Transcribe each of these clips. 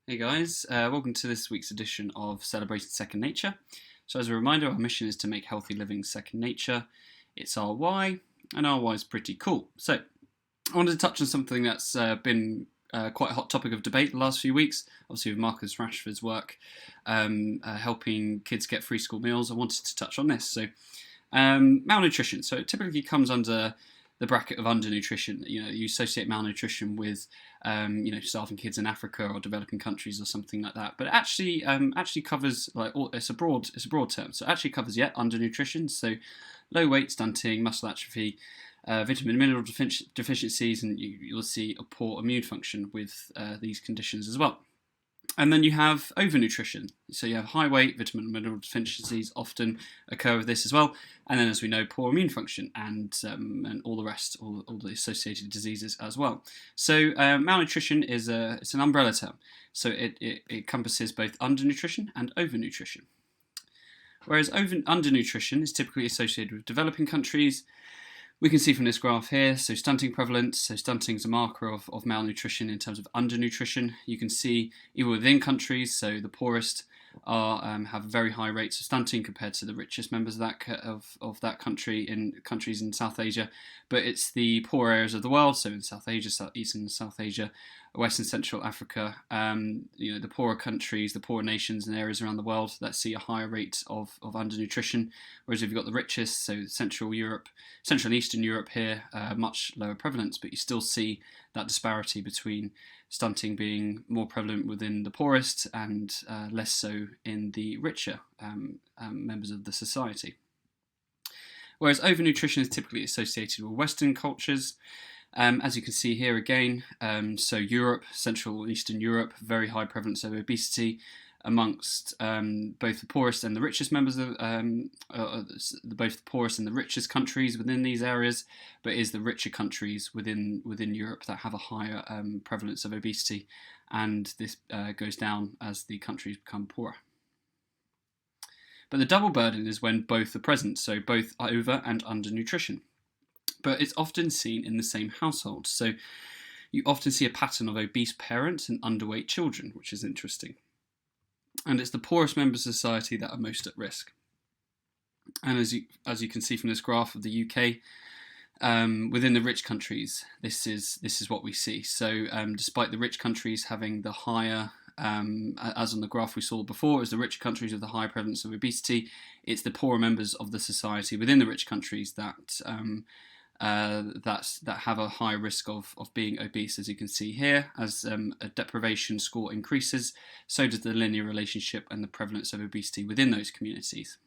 Hey guys, welcome to this week's edition of Celebrating Second Nature. So, as a reminder, our mission is to make healthy living second nature. It's our why, and our why is pretty cool. So, I wanted to touch on something that's been quite a hot topic of debate the last few weeks. Obviously, with Marcus Rashford's work helping kids get free school meals, I wanted to touch on this. So, malnutrition. So, it typically comes under the bracket of undernutrition. You associate malnutrition with, starving kids in Africa or developing countries or something like that. But it actually covers it's a broad term. So it actually covers undernutrition. So low weight, stunting, muscle atrophy, vitamin and mineral deficiencies, and you'll see a poor immune function with these conditions as well. And then you have overnutrition. So you have high weight, vitamin and mineral deficiencies often occur with this as well. And then, as we know, poor immune function and all the rest, all the associated diseases as well. So malnutrition it's an umbrella term. So it encompasses both undernutrition and overnutrition. Whereas undernutrition is typically associated with developing countries. We can see from this graph here, so stunting prevalence. So stunting is a marker of malnutrition in terms of undernutrition. You can see even within countries, so the poorest have very high rates of stunting compared to the richest members of that country in countries in South Asia. But it's the poor areas of the world, so in South Asia, Eastern and South Asia, West and Central Africa, the poorer countries, the poorer nations and areas around the world that see a higher rate of undernutrition. Whereas if you've got the richest, so Central and Eastern Europe here, much lower prevalence, but you still see that disparity between stunting being more prevalent within the poorest and less so in the richer members of the society. Whereas overnutrition is typically associated with Western cultures. As you can see here again, so Europe, Central and Eastern Europe, very high prevalence of obesity amongst both the poorest and the richest members of both the poorest and the richest countries within these areas, but it is the richer countries within Europe that have a higher prevalence of obesity, and this goes down as the countries become poorer. But the double burden is when both are present, so both over and undernutrition. But it's often seen in the same household. So you often see a pattern of obese parents and underweight children, which is interesting. And it's the poorest members of society that are most at risk. And as you can see from this graph of the UK, within the rich countries, this is what we see. So despite the rich countries having the higher, as on the graph we saw before, as the richer countries with the higher prevalence of obesity, it's the poorer members of the society within the rich countries that have a high risk of being obese. As you can see here, as a deprivation score increases, so does the linear relationship and the prevalence of obesity within those communities.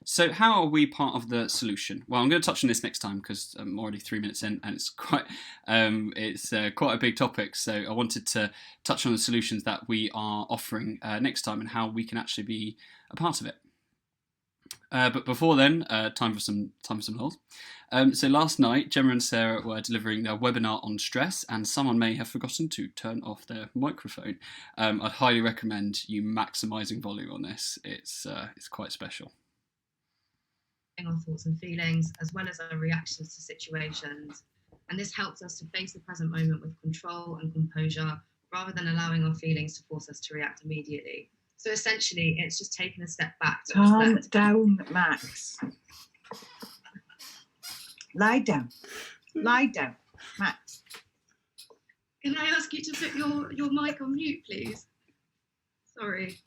So how are we part of the solution? Well, I'm going to touch on this next time because I'm already 3 minutes in and it's quite a big topic. So I wanted to touch on the solutions that we are offering next time and how we can actually be a part of it. But before then, time for some lulls. So last night, Gemma and Sarah were delivering their webinar on stress, and someone may have forgotten to turn off their microphone. I'd highly recommend you maximising volume on this. It's quite special. Our thoughts and feelings, as well as our reactions to situations, and this helps us to face the present moment with control and composure, rather than allowing our feelings to force us to react immediately. So essentially, it's just taking a step back. Calm down, Max. Lie down. Lie down, Max. Can I ask you to put your mic on mute, please? Sorry.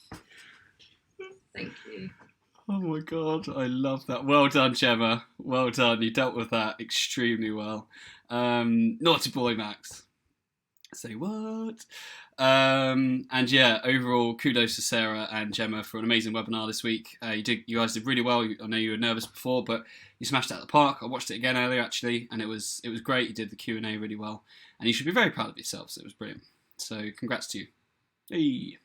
Thank you. Oh my god, I love that. Well done, Gemma. Well done. You dealt with that extremely well. Naughty boy, Max. Say what? And yeah, overall, kudos to Sarah and Gemma for an amazing webinar this week. You guys did really well. I know you were nervous before, but you smashed it out of the park. I watched it again earlier actually, and it was great. You did the Q&A really well, and you should be very proud of yourselves. It was brilliant. So congrats to you. Hey.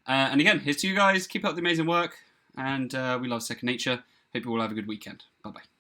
And again, here's to you guys. Keep up the amazing work, and we love Second Nature. Hope you all have a good weekend. Bye bye.